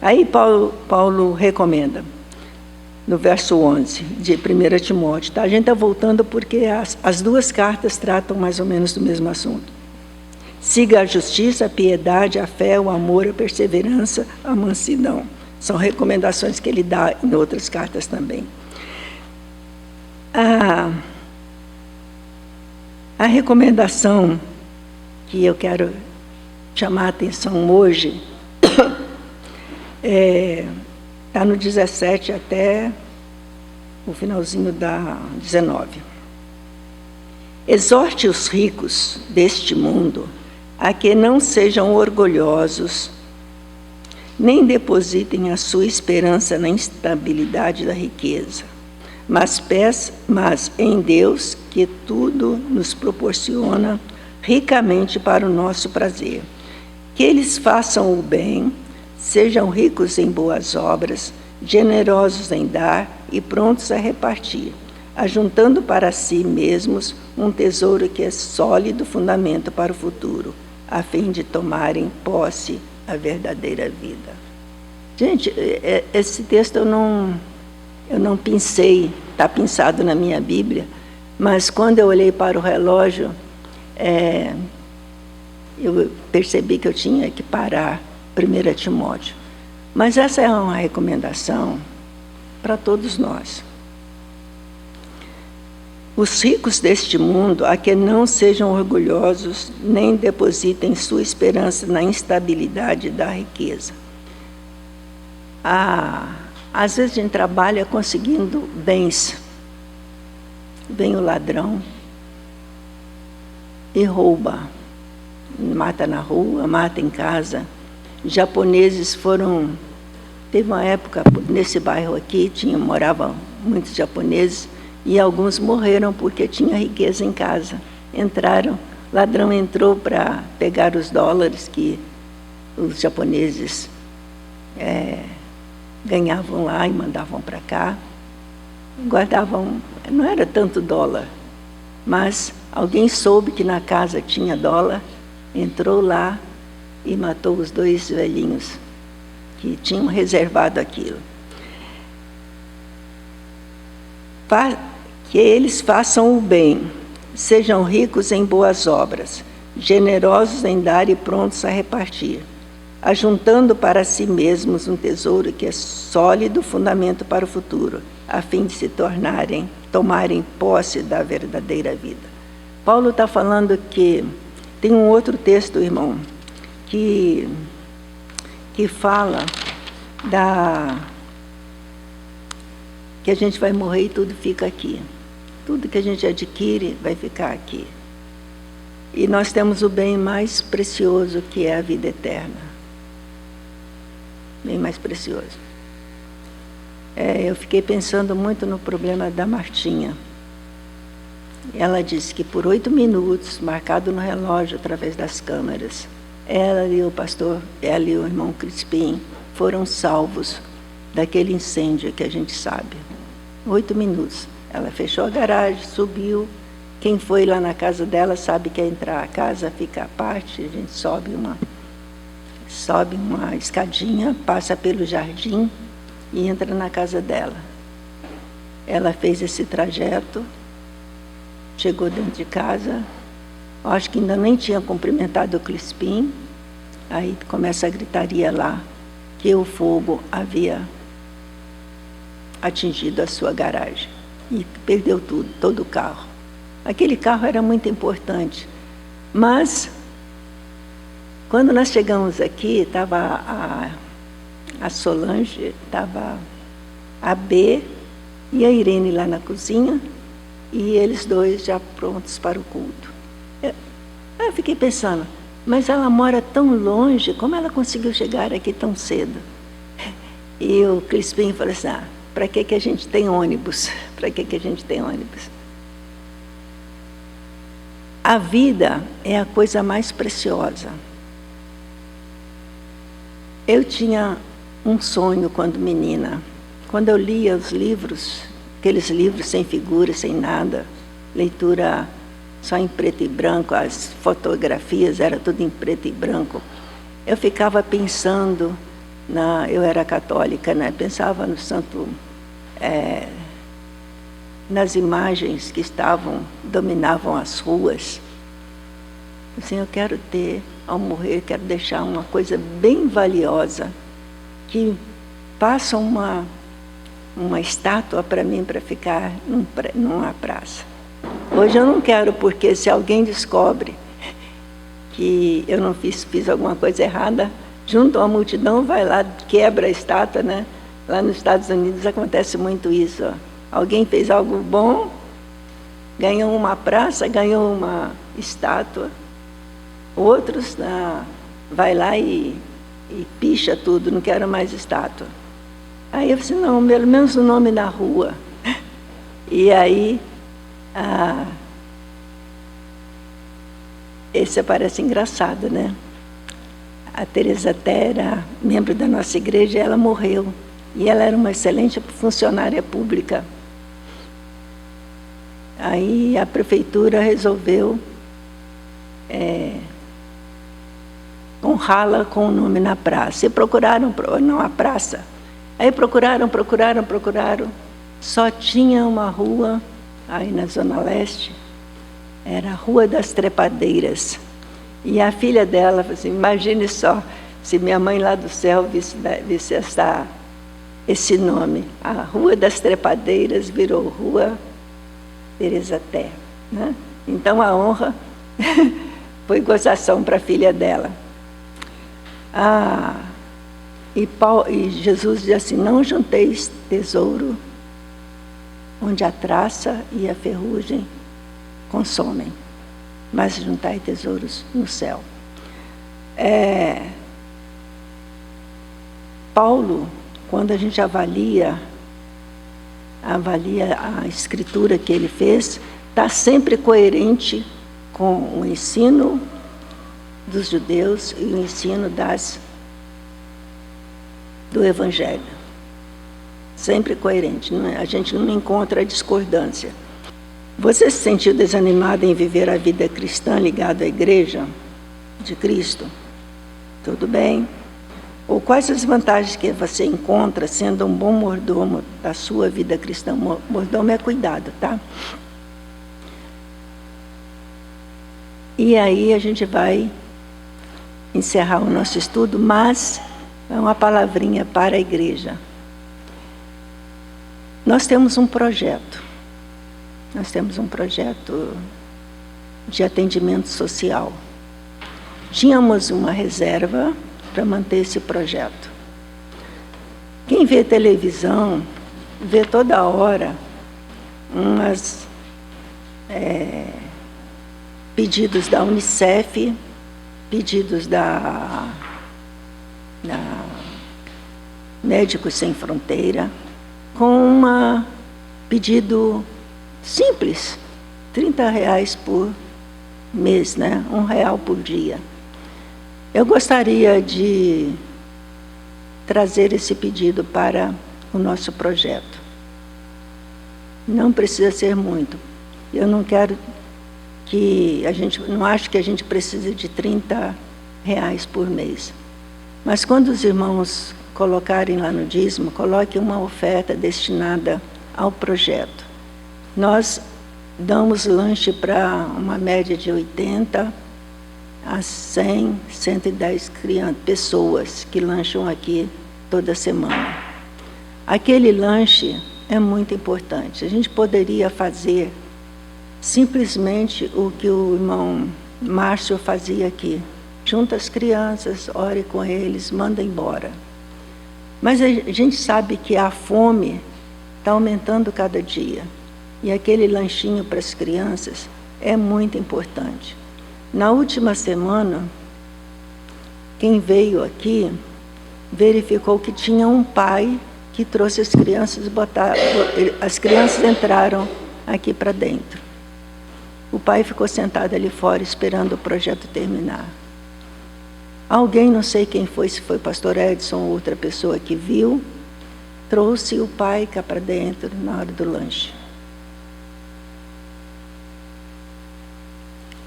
Aí Paulo recomenda, no verso 11 de 1 Timóteo, tá? A gente está voltando porque as duas cartas tratam mais ou menos do mesmo assunto. Siga a justiça, a piedade, a fé, o amor, a perseverança, a mansidão. São recomendações que ele dá em outras cartas também. A recomendação que eu quero chamar a atenção hoje está no 17 até o finalzinho da 19. Exorte os ricos deste mundo a que não sejam orgulhosos, nem depositem a sua esperança na instabilidade da riqueza, mas em Deus, que tudo nos proporciona ricamente para o nosso prazer. Que eles façam o bem, sejam ricos em boas obras, generosos em dar e prontos a repartir, ajuntando para si mesmos um tesouro que é sólido fundamento para o futuro, a fim de tomarem posse a verdadeira vida. Gente, esse texto eu não pensei, está pensado na minha Bíblia, mas quando eu olhei para o relógio, eu percebi que eu tinha que parar 1 Timóteo. Mas essa é uma recomendação para todos nós. Os ricos deste mundo, a que não sejam orgulhosos, nem depositem sua esperança na instabilidade da riqueza. Às vezes a gente trabalha conseguindo bens. Vem o ladrão e rouba. Mata na rua, mata em casa. Japoneses teve uma época nesse bairro aqui, moravam muitos japoneses, e alguns morreram porque tinha riqueza em casa. Ladrão entrou para pegar os dólares que os japoneses ganhavam lá e mandavam para cá. Guardavam, não era tanto dólar, mas alguém soube que na casa tinha dólar, entrou lá e matou os dois velhinhos que tinham reservado aquilo. Que eles façam o bem, sejam ricos em boas obras, generosos em dar e prontos a repartir, ajuntando para si mesmos um tesouro que é sólido fundamento para o futuro, a fim de tomarem posse da verdadeira vida. Paulo está falando que tem um outro texto, irmão, que fala que a gente vai morrer e tudo fica aqui. Tudo que a gente adquire vai ficar aqui. E nós temos o bem mais precioso, que é a vida eterna. Bem mais precioso. Eu fiquei pensando muito no problema da Martinha. Ela disse que por 8 minutos, marcado no relógio através das câmeras, ela e o irmão Crispim foram salvos daquele incêndio que a gente sabe. 8 minutos. Ela fechou a garagem, subiu. Quem foi lá na casa dela sabe que entrar. A casa fica à parte, a gente sobe uma escadinha, passa pelo jardim e entra na casa dela. Ela fez esse trajeto, chegou dentro de casa, acho que ainda nem tinha cumprimentado o Crispim, aí começa a gritaria lá, que o fogo havia atingido a sua garagem e perdeu tudo, todo o carro. Aquele carro era muito importante, mas quando nós chegamos aqui, estava a Solange, estava a B e a Irene lá na cozinha, e eles dois já prontos para o culto. Eu fiquei pensando, mas ela mora tão longe, como ela conseguiu chegar aqui tão cedo? E o Crispim falou assim, para que a gente tem ônibus? Para que a gente tem ônibus? A vida é a coisa mais preciosa. Eu tinha um sonho quando menina. Quando eu lia os livros, aqueles livros sem figuras, sem nada, leitura só em preto e branco, as fotografias era tudo em preto e branco. Eu ficava pensando, eu era católica, né? Pensava no santo, nas imagens que dominavam as ruas. Assim, eu quero ter, ao morrer, quero deixar uma coisa bem valiosa, que faça uma estátua para mim, para ficar numa praça. Hoje eu não quero, porque se alguém descobre que eu não fiz alguma coisa errada, junto a multidão, vai lá, quebra a estátua, né? Lá nos Estados Unidos acontece muito isso. Ó. Alguém fez algo bom, ganhou uma praça, ganhou uma estátua. Outros vai lá e picha tudo, não quero mais estátua. Aí eu disse, não, pelo menos o nome da rua. E aí, esse parece engraçado, né? A Teresa Terra, membro da nossa igreja, ela morreu. E ela era uma excelente funcionária pública. Aí a prefeitura resolveu honrá-la com o nome na praça. E procuraram, não a praça. Aí procuraram. Só tinha uma rua, aí na Zona Leste, era a Rua das Trepadeiras. E a filha dela falou assim, imagine só, se minha mãe lá do céu visse esse nome. A Rua das Trepadeiras virou Rua Teresa Terra. Né? Então a honra foi gozação para a filha dela. E Jesus diz assim, não junteis tesouro onde a traça e a ferrugem consomem, mas juntai tesouros no céu. Paulo, quando a gente avalia a escritura que ele fez, está sempre coerente com o ensino dos judeus e o ensino do Evangelho. Sempre coerente, a gente não encontra discordância. Você se sentiu desanimado em viver a vida cristã ligada à igreja de Cristo? Tudo bem. Ou quais as vantagens que você encontra sendo um bom mordomo da sua vida cristã? Mordomo é cuidado, tá? E aí a gente vai encerrar o nosso estudo, mas é uma palavrinha para a igreja. Nós temos um projeto. Nós temos um projeto de atendimento social. Tínhamos uma reserva para manter esse projeto. Quem vê televisão, vê toda hora pedidos da Unicef, pedidos da Médicos Sem Fronteira, com pedido simples, R$30 por mês, né? R$1 por dia. Eu gostaria de trazer esse pedido para o nosso projeto. Não precisa ser muito. Eu não quero não acho que a gente precise de R$30 por mês. Mas quando os irmãos colocarem lá no dízimo, coloque uma oferta destinada ao projeto. Nós damos lanche para uma média de 80 a 100, 110 pessoas que lancham aqui toda semana. Aquele lanche é muito importante. A gente poderia fazer simplesmente o que o irmão Márcio fazia aqui. Junta as crianças, ore com eles, manda embora. Mas a gente sabe que a fome está aumentando cada dia. E aquele lanchinho para as crianças é muito importante. Na última semana, quem veio aqui verificou que tinha um pai que trouxe as crianças, as crianças entraram aqui para dentro. O pai ficou sentado ali fora esperando o projeto terminar. Alguém, não sei quem foi, se foi o pastor Edson ou outra pessoa que viu, trouxe o pai cá para dentro na hora do lanche.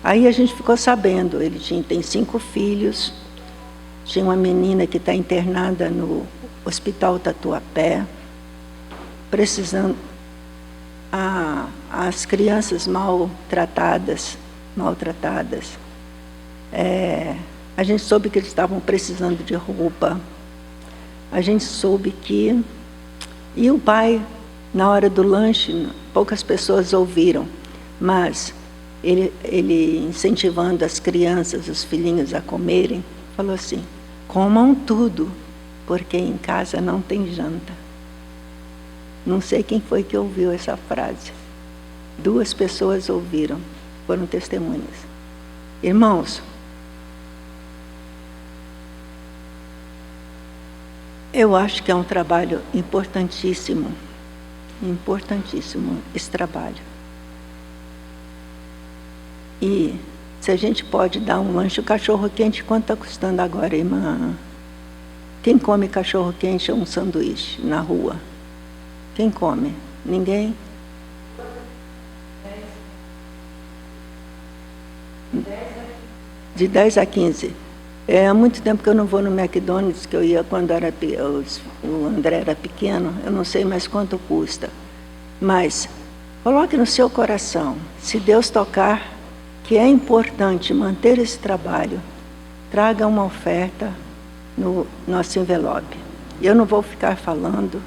Aí a gente ficou sabendo, ele tem 5 filhos, tinha uma menina que está internada no Hospital Tatuapé, precisando, as crianças maltratadas. A gente soube que eles estavam precisando de roupa. A gente soube que... E o pai, na hora do lanche, poucas pessoas ouviram, mas ele incentivando as crianças, os filhinhos a comerem, falou assim: comam tudo, porque em casa não tem janta. Não sei quem foi que ouviu essa frase. 2 pessoas ouviram, foram testemunhas. Irmãos, eu acho que é um trabalho importantíssimo, esse trabalho. E se a gente pode dar um lanche, o cachorro-quente, quanto está custando agora, irmã? Quem come cachorro-quente ou um sanduíche na rua? Quem come? Ninguém? De 10 a 15. Há muito tempo que eu não vou no McDonald's, que eu ia quando o André era pequeno, eu não sei mais quanto custa. Mas coloque no seu coração, se Deus tocar, que é importante manter esse trabalho, traga uma oferta no nosso envelope. Eu não vou ficar falando,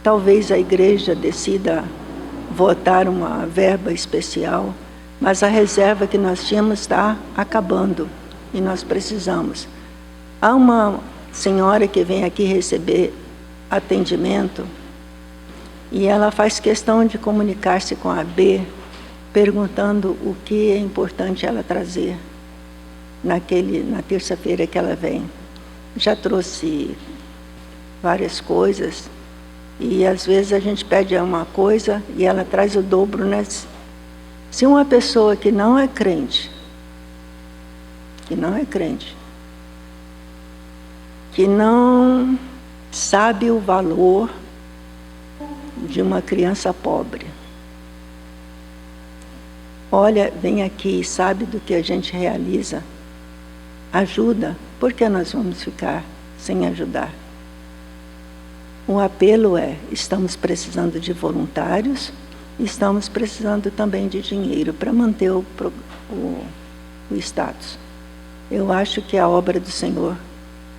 talvez a igreja decida votar uma verba especial, mas a reserva que nós tínhamos está acabando e nós precisamos. Há uma senhora que vem aqui receber atendimento e ela faz questão de comunicar-se com a B, perguntando o que é importante ela trazer na terça-feira que ela vem. Já trouxe várias coisas e às vezes a gente pede uma coisa e ela traz o dobro, né? Se uma pessoa que não é crente, que não sabe o valor de uma criança pobre, olha, vem aqui e sabe do que a gente realiza, ajuda, por que nós vamos ficar sem ajudar? O apelo é, estamos precisando de voluntários, estamos precisando também de dinheiro para manter o status. Eu acho que a obra do Senhor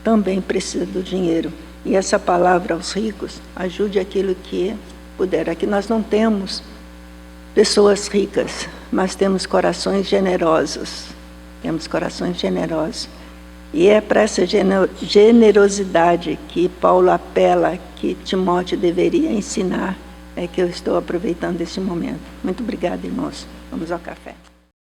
também precisa do dinheiro. E essa palavra aos ricos, ajude aquilo que puder. Aqui nós não temos pessoas ricas, mas temos corações generosos. Temos corações generosos. E é para essa generosidade que Paulo apela, que Timóteo deveria ensinar, é que eu estou aproveitando esse momento. Muito obrigada, irmãos. Vamos ao café.